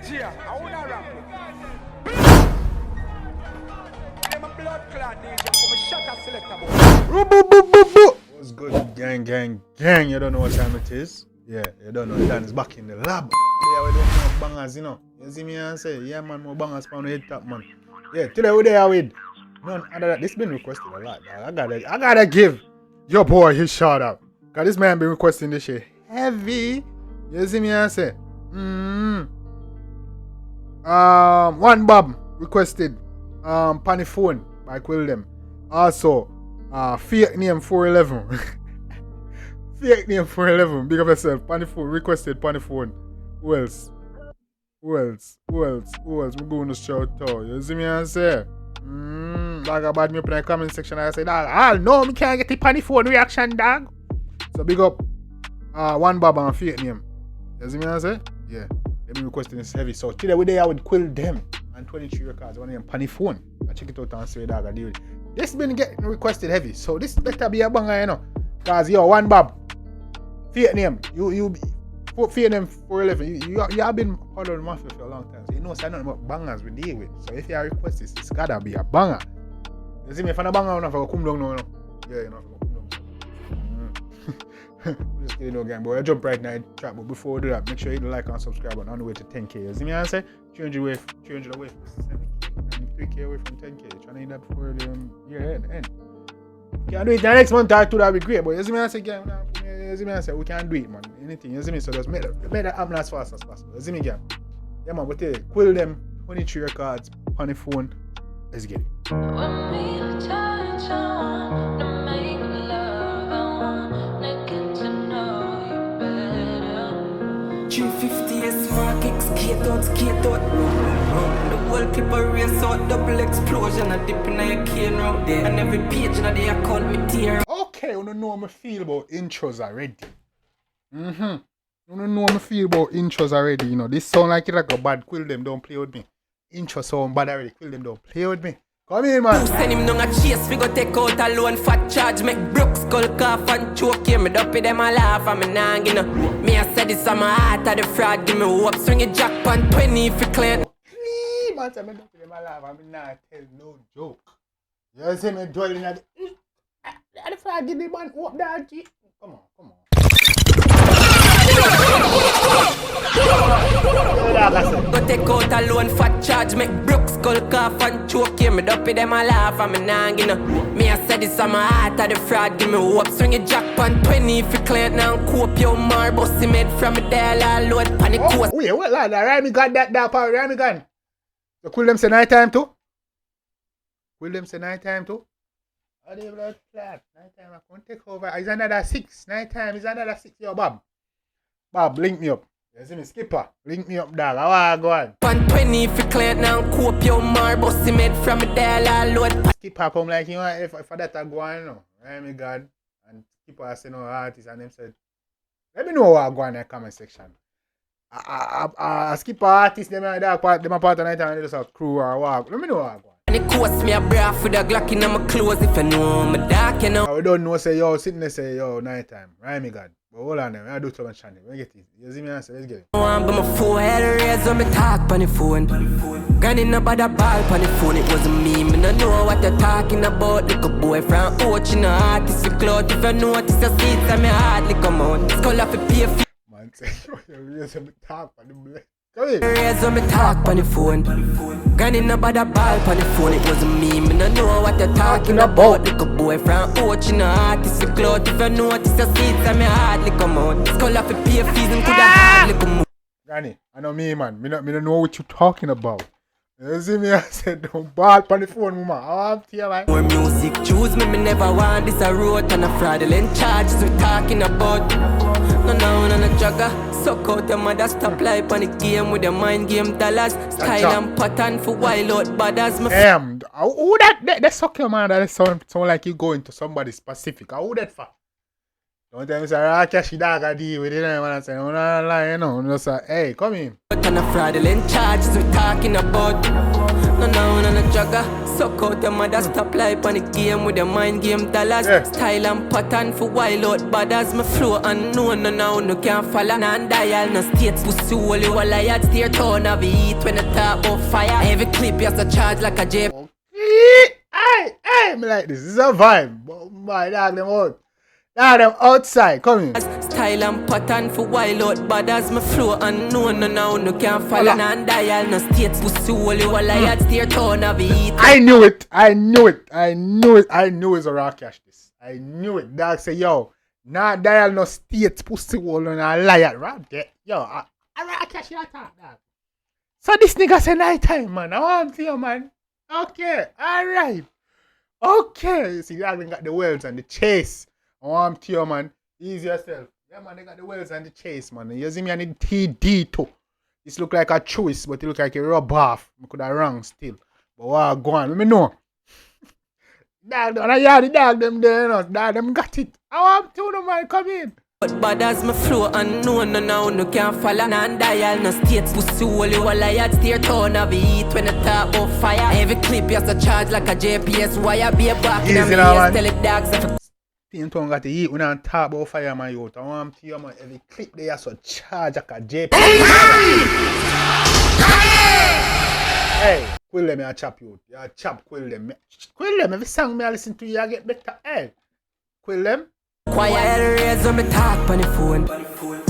DJ, I wanna rap. I'm a blood clot DJ, I'm a shutter selector. What's good, gang? You don't know what time it is? Yeah, you don't know. Dan is back in the lab. Yeah, we don't know bangers, you know. You see me and say, yeah, man, more bangers from the head top, man. Yeah, today we there with none other than this been requested a lot. I gotta give your boy his shout out. Cause this man been requesting this shit heavy. You see me and say, one Bob requested Panny Phone by Quill DEM. Also, fake name 411. Fake name 411. Big of yourself. Panny Phone requested Panny Phone. Who else? We're going to shout out. You see me and say, like about me up in the comment section. I say, dog, no, me can't get the Panny Phone reaction, dog. So big up one Bob and fake name. You see me and say? Yeah. Let me requesting this heavy. So today we're there with Quill DEM and 23 Recordz. One name Panny Phone. I check it out and say, dog, I deal with it. This been getting requested heavy. So this better be a banger, you know. Cause yo, one Bob. Fake name. You fake name 411. You have been part of the mafia for a long time. So you know say nothing about bangers we deal with. So if you request this, it's gotta be a banger. You see me, if I'm a banger, I'm not going to come down now, you know. Yeah, you know, I'm going to come down. Just kidding, no gang, boy. I jump right now in the chat, but before we do that, make sure you like and subscribe on the way to 10K. You see me, I say 300 away from 7K and 3K away from 10K. You're trying to hit that before the year end. Can't do it the next month or two, that'll be great, but you see me, I say, gang, you see me, I say, we can't do it, man. Anything, you see me, so just make that happen as fast as possible. You see me, gang. Yeah, man, but Quill DEM, 23 Recordz, Panny Phone. Let's get it. 350S Mark 𝐑𝐄𝐀𝐂𝐓𝐈𝐎𝐍. The whole clip a race out, double explosion, a dip in a cane round there. And every page in the account me tear. Okay, you don't know how I feel about intros already. You don't know how I feel about intros already. You know, this sound like it like a bad. Quill DEM don't play with me. Intro sound bad already. Quill DEM don't play with me. Come in, man. Send him down a chase, we go take out a loan fat charge. Make Brooks 𝐑𝐄𝐀𝐂𝐓𝐈𝐎𝐍. Me up with them a laugh and me nah give no. Me a say this on my heart of the fraud. Give me hope, swing it jack on 20 if you clear. Please, man, say me up with them a laugh and me nah tell no joke. You see me dwelling at the fraud. Give me man hope that G. Come on. Go take out a loan fat charge. Make Brooks 𝐑𝐄𝐿𝐑𝐿𝐑𝐿𝐑𝐿𝐑𝐿𝐑𝐿. Me up with them a laugh and me nah give no. Me a say this on my heart of the fraud. Give me hope, swing it jack on 20 if you clear now. Cope your mar, bossy made from me there. All load panic coast. Wait, what lad? Rhyme gun that power, rhyme gun. So Quill DEM say night time too? Quill DEM say night time too? Oh, they blood flat. Night time I can't take over. It's another 6. Night time is another 6. Yo, Bob, link me up. You see me, Skipper? Link me up, dog. I want to go on. On 20 if you clear now. Cope your mar, bossy made from me there. All load. Skipper come like, you know, if that I go on, you know. Right, me God. And Skipper say no artist and them said, let me know what I go on in the comment section. Skipper artist, them are part of the night and they just have crew or walk. Let me know what I go on. And it cost me a breath with a Glock in my clothes. If you know me dark, you know. We don't know, say, yo, sitting there, say, yo, night time. Right, me God. But hold on, I do something channel. Let me get it. You see me answer, let's get it. But my forehead raised when me talk on the phone. Granny no bother ball on the phone. It wasn't me. Me no know what you're talking about. Little boy from Oach in the artist with clout. If you notice your seats and me hardly come out. Skull off a pay for. Man, say, you raise when me talk on the black. Come in. Raise when me talk on the phone. Granny no bother ball on the phone. It wasn't me. Me no know what you're talking about. Little boy from Oach in the artist with clout. If you notice your seats and me hardly come out. Skull off a pay fees and coulda hardly come out. Granny, I know me, man. Me don't know what you talking about. You see me, I said, don't ball on the phone, mama. I want to hear, man. More music, choose me never want this a road and a fraudulent charges we talking about. No, jugger. Suck out your mother, stop life on the game with your mind game dollars. Style and pattern for wild out badders. Damn, who that suck your man? That sound like you going to somebody specific. Who that for? Don't tell me, say, I cash it dog, I deal with it, man. I say, no, no, lie, you know. Just say, hey, come in. What kind of fraudulent charges we talking about? No, jugger. Suck out your mother, stop life on the game with your mind game dollars. Yeah. Style and pattern for wild out badders. My flow unknown, no can't follow. Non-dial, no states, pussy, only while I had steer tone of heat when I talk about fire. Every clip you have to charge like a J. Hey, me like this. This is a vibe. Boy, dog them out. Dog them outside. Come in. Style and pattern for wild out badders. My flow unknown, no can't follow. Non-dial, no states, pussy, only while I had steer tone of heat. I knew it. I knew it's a raw cash this. I knew it. Dog say, yo, nah dial no states, pussy, hole and a liar. Right there. Yo, I raw cash your talk, dog. So this nigga say night time, man. I want to you, man. Okay, alright. Okay, you see, dog got the wells and the chase. I want to you, man. Ease yourself. Yeah, man, they got the wells and the chase, man. You see me and the TD too. This look like a choice, but it look like a rub off. I could have wrong still. But what go on? Let me know. Dog, the dog them there, you know. Dog them got it. I want to know, man. Come in. But bad as my flow unknown, no can't follow. Non-dial, no states, pussy, only while I had steer tone of heat when I talk about fire. Every clip you have to charge like a GPS wire. Be a back in a ears, tell it dogs if Team Tongue got to eat when I talk about fire, my youth. I want to hear, man, every clip they have to charge like a JP. Hey, Quill DEM, I chop you. You chop Quill DEM. Quill DEM, every song me I listen to you, I get better. Hey, Quill DEM. quiet raise on me talk on the phone.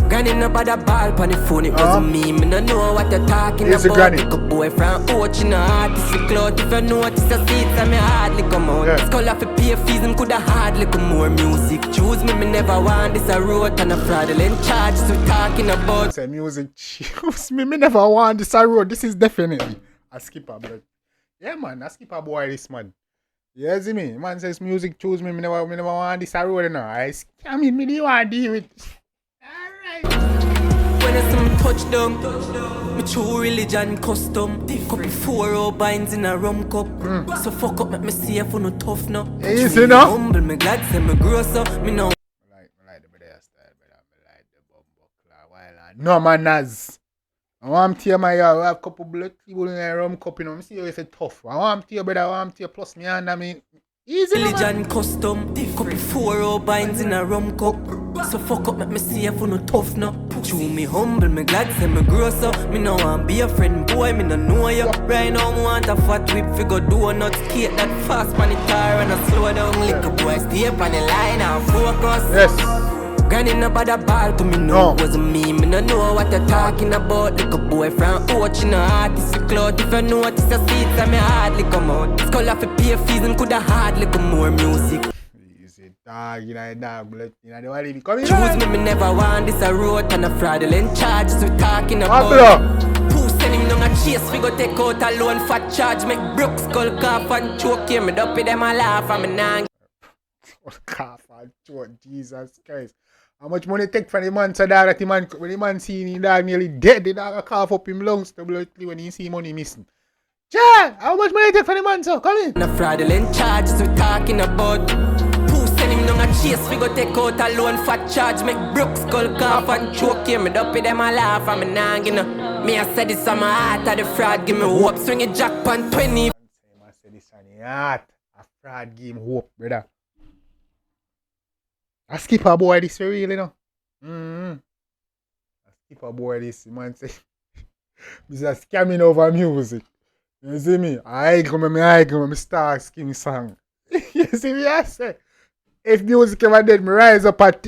Granny no bother ball on the phone. It wasn't me no know what you're talking Here's about. Granny. Like a boy from Ochi, no artist in clout. If you notice the seats, I me hardly come out. Yeah. Skull off a pay fees, him coulda hardly come more music. Choose me never want this a road and a fraudulent charges we talking about. Say music choose me never want this road. This is definitely a skipper, but yeah, man, a skipper boy, this man. You see me? Man says music choose me never want this road, you know. I scam me, do you want to deal with? When I some touchdown, me true religion custom. Couple 4 binds in a rum cup. So fuck up, make me see if you no tough no. Hey, you see now? Humble, me glad say me grow so. Me know. I like the brother style, brother. I like the bumbo claw. While no man Naz. I want to hear my I have a couple blood people in a rum cup, you know. I see how it's tough. I want to hear, brother. I want to hear plus me and I mean. Easy, Religion man. custom. Couple 4 binds in a rum cup. So fuck up, make me see if you no tough no. True me humble, me glad say me grow so. Me no want be a friend boy, me no know you. Right now me want a fat whip figure donuts. Skate that fast pan the tire and a slow down. Liquor boy stay up on the line and focus. Yes. Granny no bother ball to me no. Wasn't me no know what you're talking about. Liquor boy from Ochi, no artist in clout. If you notice the seats, I me hardly come out. Skull off a pay fees and coulda hardly come more music. Dog, you know, dog, blood, you know, the way they come in. Choose me never want this a road and a fraudulent charges we talking about. Who send him down a chase, we go take out a loan fat charge. Make broke skull cough and choke him. Me dopey them a laugh and me nang. Cough and choke, Jesus Christ. How much money take from the man so dog that the man, when the man see him, dog nearly dead, the dog a cough up him lungs to blood when he see money missing. John, how much money take from the man so? Come in. And a fraudulent charges we talking about. Send him down a chase, we go take out a loan fat charge. Make broke skull cough and choke him. Me dopey them a laugh and me nang, you know. Me I said this on my heart of the fraud. Give me hope, swing a jackpot 20. I said this on the heart. A fraud game hope, brother. A skipper boy this for real, you know. A skipper boy this, man say. This is scamming over music. You see me? I come, start skin song. You see me? I say. If music ever dead, me rise up at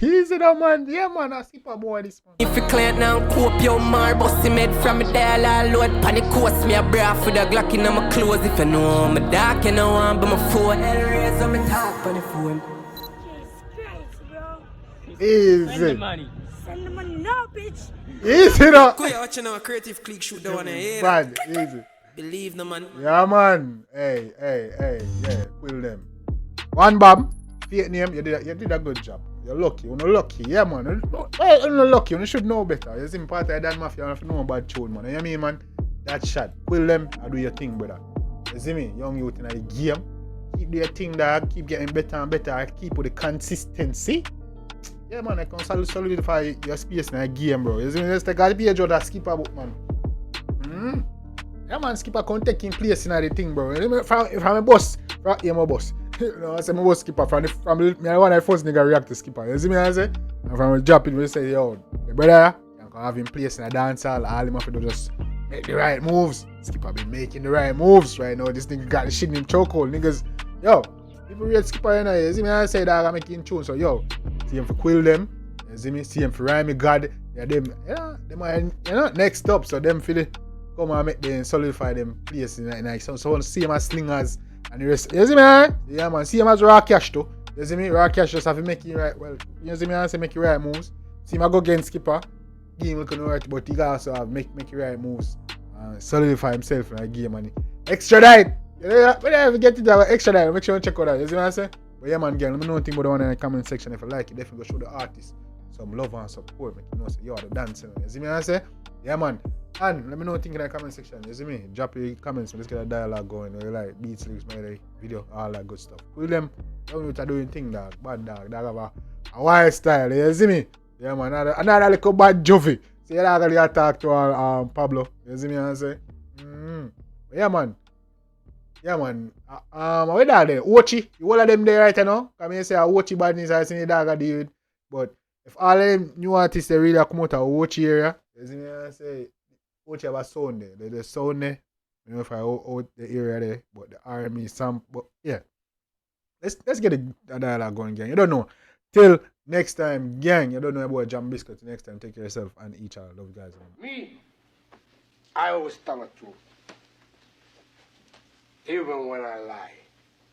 easy now, man. Yeah, man, I skip a boy this one. If you clear now, cope your mar, bust him head from me dial all load. Panic coast me a breath with a Glock in my clothes. If you know me dark, you know I'm by my phone. Raise on me talk on the phone. Easy. Send the money. Send the money now, bitch. Easy now. Go watching our creative click shoot down here. Man, easy. Believe no man. Yeah, man. Hey, yeah, Quill DEM. One Bob, fake name, you did a good job. You're lucky, you're not lucky, yeah man. Well, you're not lucky, you should know better. You're in part of that mafia, you have to know about tune, man. You know what I mean, man? That shot. Quill DEM, I do your thing, brother. You see me? Young youth in the game. Keep doing your thing, dog. Keep getting better and better. Keep with the consistency. Yeah, man, I can solidify your space in a game, bro. You see me? Just take a page out of skipper book, man. Yeah, man, skipper can take in place in the thing, bro. If I'm a boss, I'm a boss. You know, I say my boss skipper from me, I want the first nigga react to skipper. You see me? I say, and from a drop it, we say, yo, the brother, you can have him place in a dance hall. All him have to do just make the right moves. Skipper be making the right moves right now. This nigga got the shit in him chokehold. Niggas, yo, people read skipper, you know. You see me? I say that I'm making tune. So, yo, see him for Quill DEM. You see me? See him for Rhyme God. Yeah, them are, you know, next up. So, them feel it. Come and make them solidify them place in like so see him as slingers and the rest. You see me? Yeah, man. See him as raw cash too. You see me? Raw cash just have to make it right. Well, you see me? I say make it right moves. See him I go against skipper. Game looking right, but he also have make it right moves. Solidify himself in the game and extra diet. Whenever you get it that extra diet, make sure you check out that. You see what I say? But yeah, man, girl, let me know anything about the one in the comment section. If you like it, definitely go show the artist some love and support. Make you know say you are the dancer. You see me? I say? Yeah, man. And let me know what you think in the comment section. You see me? Drop your comments. Let's get a dialogue going. You like beats, lyrics, melody, video, all that good stuff. Quill DEM, tell me what you're doing thing, dog. Bad dog. Dog have a wild style. You see me? Yeah, man. Another little bad Jovi. See, you dog really talk to Pablo. You see me? I say? Yeah, man. Yeah, man. What are they? Ochi. You all of them there right now? Come here say Ochi badness. I see the dog I deal with. But if all them new artists they really come out of Ochi area, you see me? I say. Ochi have a sound there. The sound there. You know if I out the area there, but the army some but yeah. Let's get a dialogue going, gang. You don't know. Till next time, gang. You don't know about Jambisco. Till next time, take care of yourself and each other. Love you guys. Man. Me, I always tell the truth. Even when I lie.